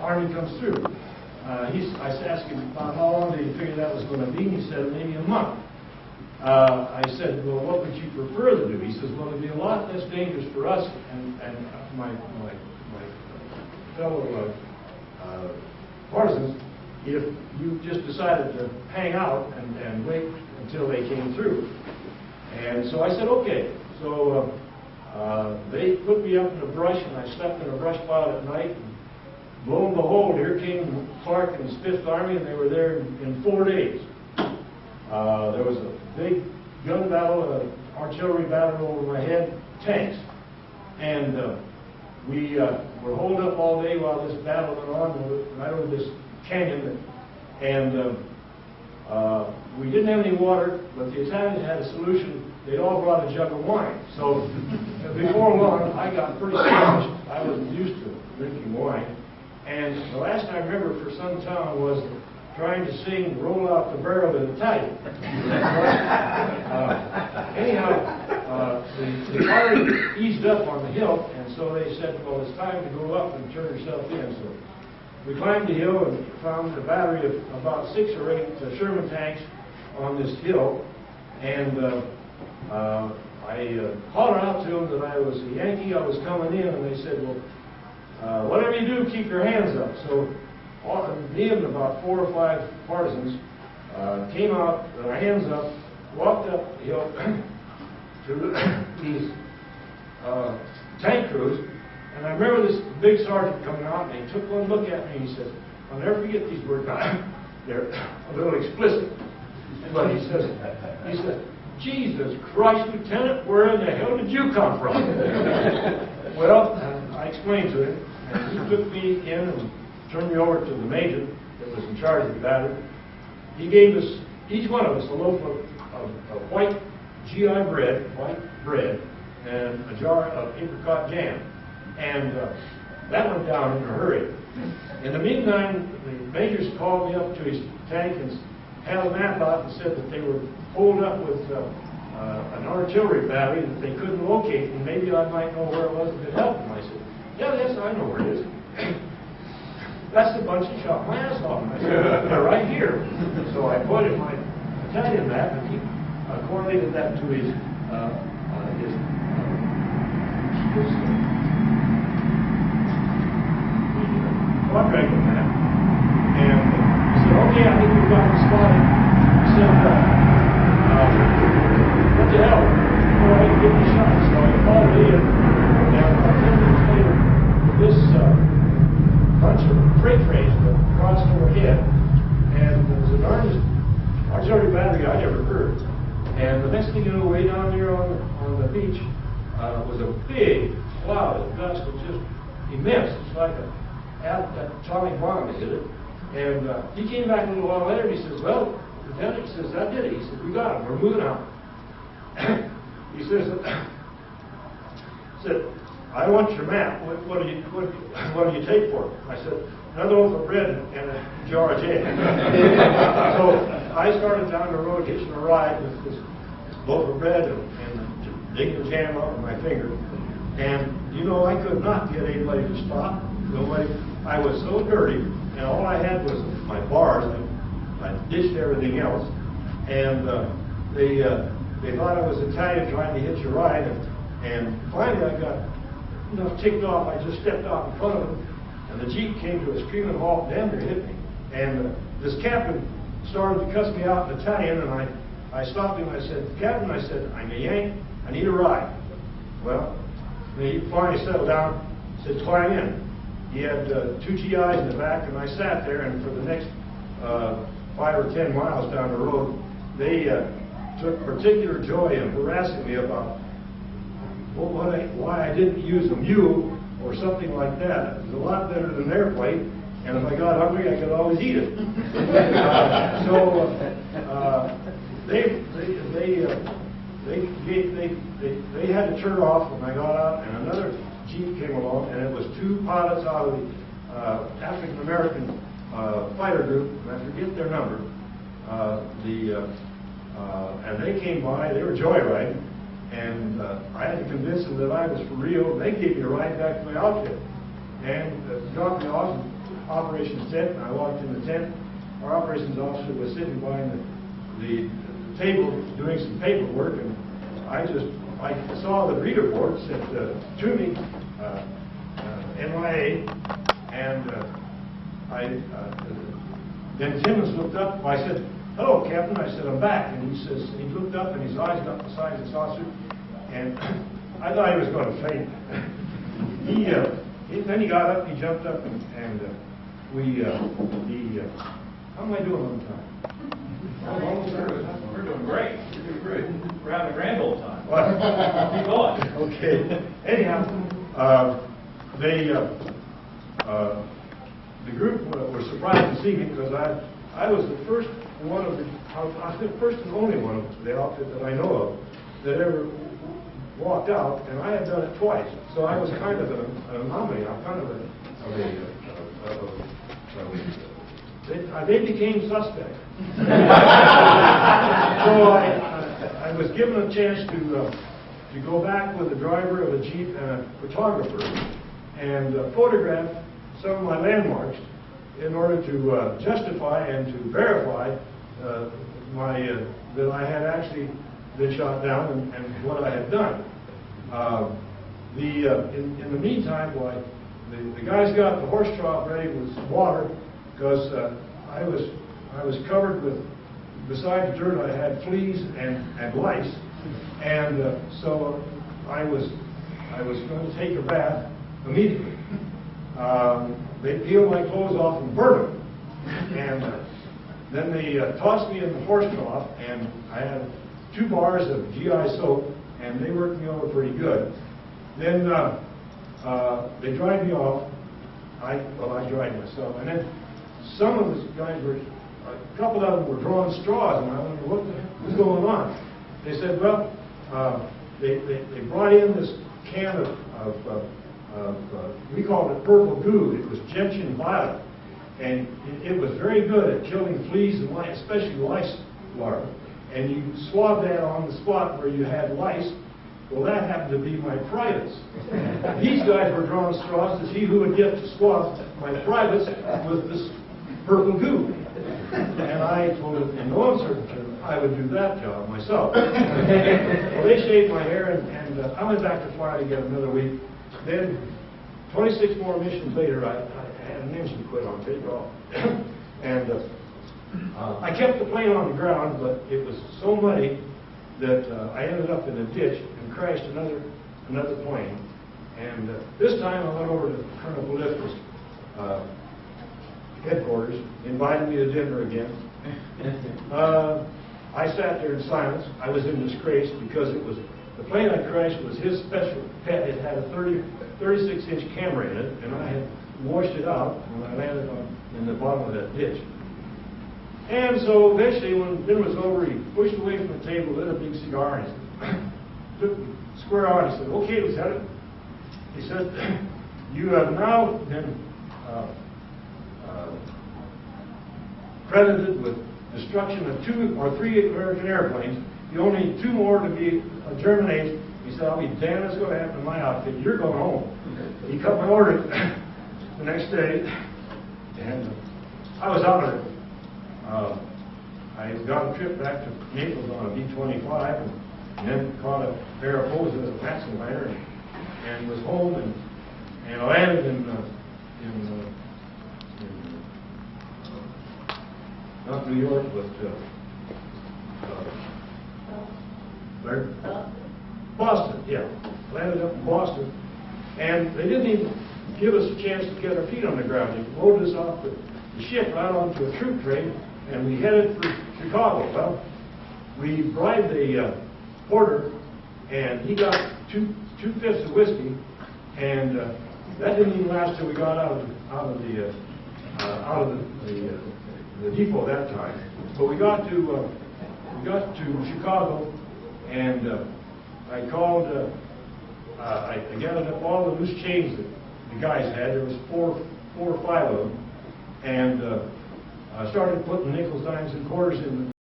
Army comes through. I asked him about how long did he figure that was going to be, and he said maybe a month. I said, well, what would you prefer to do? He says, well, it'd be a lot less dangerous for us and my fellow partisans if you just decided to hang out and wait until they came through. And so I said, okay. So they put me up in the brush, and I slept in a brush pile at night. And lo and behold, here came Clark and his 5th Army, and they were there in 4 days. There was a big gun battle, an artillery battle over my head, tanks. And we were holed up all day while this battle went on right over this canyon. And we didn't have any water, but the Italians had a solution. They all brought a jug of wine. So before long, I got pretty smashed. I wasn't used to drinking wine. And the last I remember for some time was trying to sing "Roll Out the Barrel" in Italian. Anyhow, the fire eased up on the hill, and so they said, well, it's time to go up and turn yourself in. So we climbed the hill and found a battery of about 6 or 8 Sherman tanks on this hill, and I hollered out to them that I was a Yankee, I was coming in, and they said, well, whatever you do, keep your hands up. So me and about 4 or 5 partisans came out with our hands up, walked up the hill to these tank crews, and I remember this big sergeant coming out, and he took one look at me, and he said, I'll never forget these words. They're a little explicit, but he said, Jesus Christ, Lieutenant, where in the hell did you come from? Well, I explained to him, and he took me in and turned me over to the major that was in charge of the battery. He gave us, each one of us, a loaf of white GI bread, and a jar of apricot jam. And that went down in a hurry. In the meantime, the majors called me up to his tank and had a map out and said that they were pulled up with an artillery battery that they couldn't locate, and maybe I might know where it was and could help them. I said, yes, I know where it is. That's the bunch that shot my ass off. And I said, they're right here. So I pointed my Italian map, and he correlated that to his quadrangle map. And he said, okay, I think we've got it spotted. He said, what the hell? Oh, I didn't get the shot. So I called in, and about 10 minutes later, this bunch of freight trains that crossed overhead, and it was the largest artillery battery I'd ever heard. And the next thing you know, way down there on the beach was a big cloud of dust that was just immense. It's like an atomic bomb that hit it. And he came back a little while later and he says, well, Lieutenant, he says, that did it. He said, we got him. We're moving out. He says, I want your map. What do you take for it? I said, another loaf of bread and a jar of jam. So I started down the road hitching a ride with this loaf of bread and digging the jam out with my finger. And, you know, I could not get anybody to stop. Nobody. I was so dirty, and all I had was my bars. I ditched everything else. And they thought I was Italian trying to hitch a ride. And finally I got ticked off. I just stepped off in front of them, and the Jeep came to a screaming halt, damn near hit me. And this captain started to cuss me out in Italian, and I stopped him. I said, Captain, I said, I'm a Yank, I need a ride. Well, he finally settled down, said, climb in. He had 2 GIs in the back, and I sat there, and for the next 5 or 10 miles down the road, they took particular joy in harassing me about why I didn't use a mule or something like that. It was a lot better than their plate, and if I got hungry, I could always eat it. They had to turn off when I got out, and another Jeep came along, and it was 2 pilots out of the African American fighter group, and I forget their number. And they came by. They were joyriding. And I had to convince them that I was for real. They gave me a ride back to my outfit. and dropped me off in operations tent, and I walked in the tent. Our operations officer was sitting behind the table doing some paperwork, and I saw the reader board said Toomey, NYA, and then Timmons looked up. I said, "Hello, Captain." I said, "I'm back." And he says, he looked up, and his eyes got the size of a saucer, and I thought he was going to faint. Then he got up, he jumped up, and how am I doing on time? We're doing great. You're doing great. We're having a grand old time. What? Keep going. Okay. Anyhow, the group were surprised to see me because I was the first one of I was the first and only one of the outfit that I know of that ever walked out, and I had done it twice. So I was kind of an anomaly. I'm kind of they became suspect. So I was given a chance to go back with the driver of a Jeep and a photographer and photograph some of my landmarks in order to justify and to verify that I had actually been shot down and what I had done. In the meantime, the guys got the horse trough ready with some water because I was covered with, besides dirt, I had fleas and lice, and so I was going to take a bath immediately. They peeled my clothes off and burned them, and then they tossed me in the horse trough, and I had 2 bars of GI soap, and they worked me over pretty good. Then they dried me off. I dried myself, and then some of the guys a couple of them were drawing straws, and I wondered what the heck was going on. They said, well, they brought in this can of we called it purple goo. It was gentian violet, and it was very good at killing fleas and lice, especially lice larvae. And you swab that on the spot where you had lice. Well, that happened to be my privates. These guys were drawing straws to see who would get to swab my privates with this purple goo. And I told them, in no uncertain terms, I would do that job myself. Well, they shaved my hair, and I went back to Florida again another week. Then, 26 more missions later, I had an engine quit on takeoff. And I kept the plane on the ground, but it was so muddy that I ended up in a ditch and crashed another plane. And this time I went over to Colonel Bolifka's headquarters, invited me to dinner again. I sat there in silence. I was in disgrace because the plane I crashed was his special pet. It had a 36-inch camera in it, and I had washed it out when I landed in the bottom of that ditch. And so eventually, when dinner was over, he pushed away from the table, lit a big cigar, and he took me square on. He said, "Okay, Lieutenant." He said, "You have now been credited with destruction of 2 or 3 American airplanes. You only need 2 more to be German-aged." He said, "I'll be damned what's going to happen to my outfit. You're going home." He cut my order the next day, and I was out of it. I got a trip back to Naples on a B-25, and then caught a pair of hoses at a passing liner, and was home, and I landed in not New York, but where? Boston, yeah. Landed up in Boston, and they didn't even give us a chance to get our feet on the ground. They loaded us off the ship right onto a troop train, and we headed for Chicago. Well, we bribed the porter, and he got 2/5 of whiskey, and that didn't even last till we got out of the depot that time. But we got to Chicago, and I called. I gathered up all the loose chains that the guys had. There was four or five of them, and I started putting nickels, dimes, and quarters in